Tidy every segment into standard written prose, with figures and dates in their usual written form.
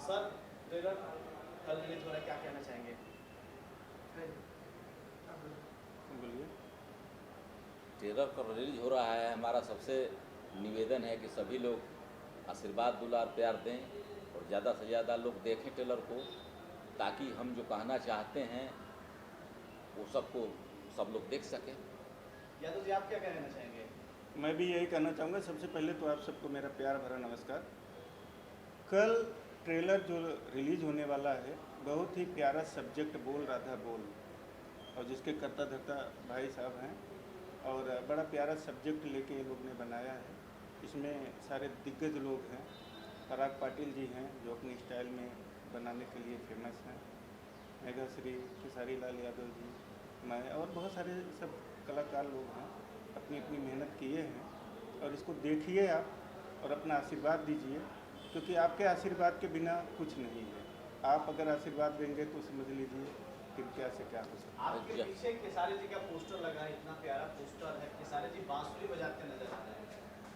Sir trailer कल release हो रहा है, क्या कहना चाहेंगे? बोलिए। ट्रेलर का रिलीज हो रहा है। हमारा सबसे निवेदन है कि सभी लोग आशीर्वाद दुलार प्यार दें और ज़्यादा से ज़्यादा लोग देखें ट्रेलर को, ताकि हम जो कहना चाहते हैं वो सब लोग देख सकें। यादव जी, आप क्या कहना चाहेंगे? मैं भी यही कहना चाहूँगा। सबसे पहले तो आप सबको मेरा प्यार भरा नमस्कार। कल ट्रेलर जो रिलीज होने वाला है, बहुत ही प्यारा सब्जेक्ट बोल राधा बोल, और जिसके कर्ता धर्ता भाई साहब हैं, और बड़ा प्यारा सब्जेक्ट लेके ये लोग ने बनाया है। इसमें सारे दिग्गज लोग हैं। पराग पाटिल जी हैं जो अपनी स्टाइल में बनाने के लिए फेमस हैं, मेघा श्री, खेसारी लाल यादव जी, मैं और बहुत सारे सब कलाकार लोग हैं, अपनी अपनी मेहनत किए हैं। और इसको देखिए आप और अपना आशीर्वाद दीजिए, क्योंकि आपके आशीर्वाद के बिना कुछ नहीं है। आप अगर आशीर्वाद देंगे तो समझ लीजिए कि क्या से क्या हो सकता है। आपके पीछे खेसारी जी का पोस्टर लगा है, इतना प्यारा पोस्टर है, खेसारी जी बांसुरी बजाते नजर आ रहे हैं,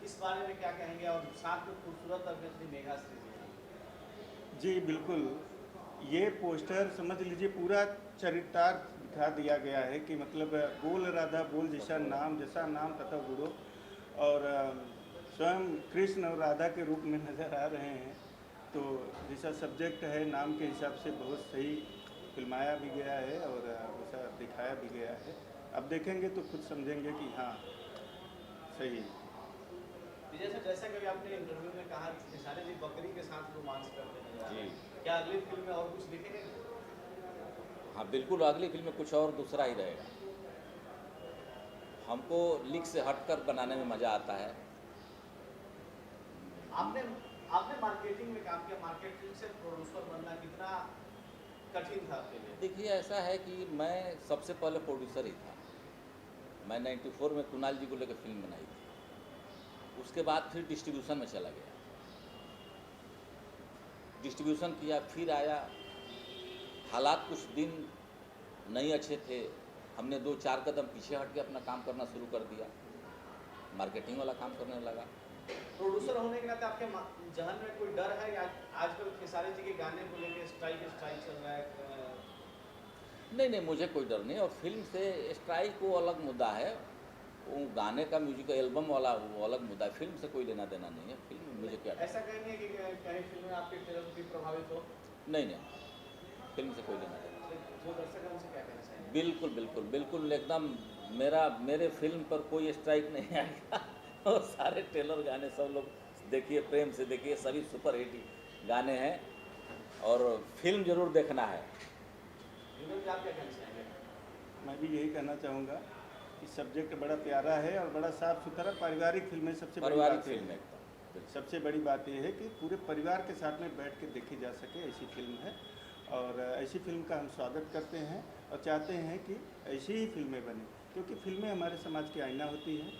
इस बारे में क्या कहेंगे? और साथ में खूबसूरत अभिनेत्री मेघा श्री जी। जी बिल्कुल, ये पोस्टर समझ लीजिए पूरा चरितार्थ दिखा दिया गया है कि मतलब बोल राधा बोल जैसा नाम तथा गुरु, और स्वयं कृष्ण और राधा के रूप में नज़र आ रहे हैं। तो जैसा सब्जेक्ट है नाम के हिसाब से बहुत सही फिल्माया भी गया है और वैसा दिखाया भी गया है। अब देखेंगे तो खुद समझेंगे कि हाँ सही है। विजय सर, जैसा कि आपने इंटरव्यू में कहा, खेसारी जी बकरी के साथ रोमांस करते नजर आ रहे हैं, क्या अगली फिल्म में और कुछ दिखेंगे? हाँ बिल्कुल, अगली फिल्म में कुछ और दूसरा ही रहेगा। हमको लीक से हटकर बनाने में मज़ा आता है। आपने आपने मार्केटिंग में काम किया, मार्केटिंग से प्रोड्यूसर बनना कितना कठिन था आपके लिए? देखिए, ऐसा है कि मैं सबसे पहले प्रोड्यूसर ही था। मैं 94 में कुणाल जी को लेकर फिल्म बनाई थी। उसके बाद फिर डिस्ट्रीब्यूशन में चला गया, डिस्ट्रीब्यूशन किया, फिर आया। हालात कुछ दिन नहीं अच्छे थे, हमने 2-4 कदम पीछे हट के अपना काम करना शुरू कर दिया, मार्केटिंग वाला काम करने लगा। प्रोड्यूसर होने के नाते आपके जहन में कोई डर है? या आजकल खेसारी जी के गाने को लेकर स्ट्राइक चल रहा है? नहीं, मुझे कोई डर नहीं। और फिल्म से स्ट्राइक वो अलग मुद्दा है, वो गाने का म्यूजिक एल्बम वाला वो अलग मुद्दा है। फिल्म से कोई लेना देना नहीं है। फिल्म में मुझे क्या डर? ऐसा कहीं नहीं है कि कहीं फिल्में आपके ट्रेलर से प्रभावित हो? नहीं, फिल्म से कोई लेना देना। जो दर्शक है उनसे क्या कहना चाहिए? बिल्कुल एकदम मेरे फिल्म पर कोई स्ट्राइक नहीं आएगा। और सारे ट्रेलर गाने सब लोग देखिए, प्रेम से देखिए, सभी सुपर हिट गाने हैं। और फिल्म जरूर देखना है। आप क्या कहना चाहेंगे? मैं भी यही कहना चाहूँगा कि सब्जेक्ट बड़ा प्यारा है और बड़ा साफ सुथरा पारिवारिक फिल्म है। सबसे बड़ी पारिवारिक बात फिल्म है, एकदम। सबसे बड़ी बात यह है कि पूरे परिवार के साथ में बैठ के देखी जा सके, ऐसी फिल्म है। और ऐसी फिल्म का हम स्वागत करते हैं और चाहते हैं कि ऐसी ही फिल्में बने, क्योंकि फिल्में हमारे समाज की आईना होती हैं।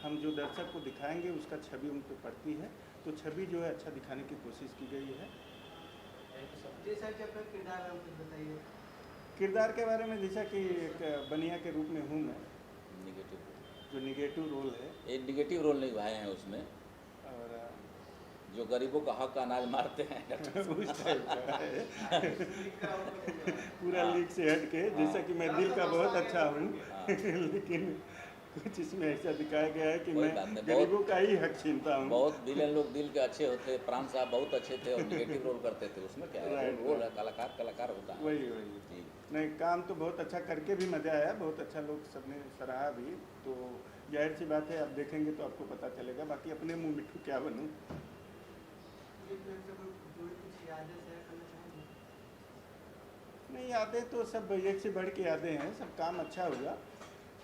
हम जो दर्शक को दिखाएंगे उसका छवि उन पर पड़ती है, तो छवि जो है अच्छा दिखाने की कोशिश की गई है। जैसा कि अपना किरदार है कुछ बताइए। किरदार के बारे में, जैसा कि एक बनिया के रूप में हूँ मैं, निगेटिव, जो निगेटिव रोल है। एक निगेटिव रोल निभाए हैं उसमें, और जो गरीबों का हक अनाज मारते हैं। उस टाइप का है। पूरा लीक से हट के, जैसा कि मैं दिल का बहुत अच्छा हूँ, लेकिन कुछ इसमें ऐसा दिखाया गया है कि मैं गरीबों का ही हक छीनता हूँ। बहुत विलेन लोग दिल के अच्छे होते, प्राण साहब बहुत अच्छे थे और निगेटिव रोल करते थे। उसमें क्या है, रोल है, कलाकार होता है। वही जी नहीं, काम तो बहुत अच्छा करके भी मज़ा आया, बहुत अच्छा लोग सबने सराहा भी। तो जाहिर सी बात है, आप देखेंगे तो आपको पता चलेगा। बाकी अपने मुँह मिट्ठू क्या बनूँ। नहीं, यादें तो सब एक से बढ़ के यादें हैं, सब काम अच्छा हुआ।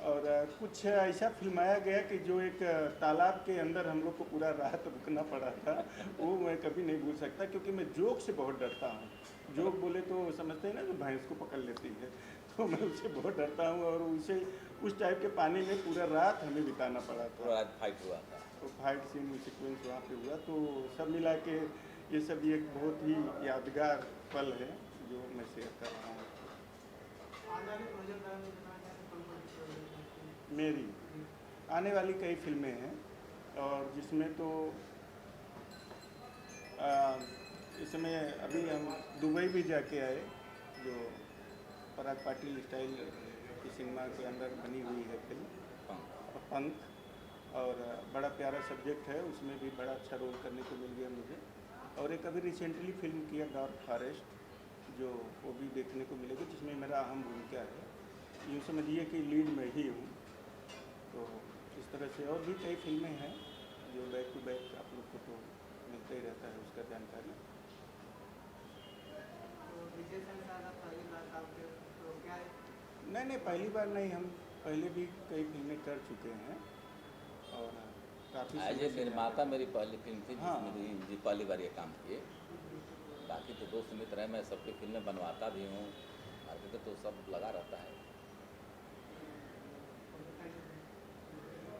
और कुछ ऐसा फिल्माया गया कि जो एक तालाब के अंदर हम लोग को पूरा रात रुकना पड़ा था, वो मैं कभी नहीं भूल सकता, क्योंकि मैं जोक से बहुत डरता हूँ। जोक बोले तो समझते हैं ना, जो भैंस को पकड़ लेती है, तो मैं उससे बहुत डरता हूँ। और उसे उस टाइप के पानी में पूरा रात हमें बिताना पड़ा था। पूरा फाइट हुआ था। तो फाइट सीन सिक्वेंस वहाँ पे हुआ, तो सब मिला के ये सब एक बहुत ही यादगार पल है जो मैं शेयर कर रहा हूँ। मेरी आने वाली कई फिल्में हैं, और जिसमें तो इस समय अभी हम दुबई भी जाके आए, जो पराग पाटिल स्टाइल की सिनेमा के अंदर बनी हुई है फिल्म पंख, और बड़ा प्यारा सब्जेक्ट है, उसमें भी बड़ा अच्छा रोल करने को मिल गया मुझे। और एक अभी रिसेंटली फिल्म किया डार्क फॉरेस्ट, जो वो भी देखने को मिलेगी, जिसमें मेरा अहम भूमिका है। यूँ समझिए कि लीड में ही हूँ। तो इस तरह से और भी कई फिल्में हैं जो बैक टू बैक आप लोग को तो मिलता ही रहता है उसका जानकारी। नहीं, पहली बार नहीं, हम पहले भी कई फिल्में कर चुके हैं और काफ़ी एज ए निर्माता मेरी पहली फिल्म थी हाँ। जिसमें जी पहली बार ये काम किए। बाकी तो दोस्त मित्र हैं, मैं सबकी फिल्में बनवाता भी हूँ, मार्केट में तो सब लगा रहता है।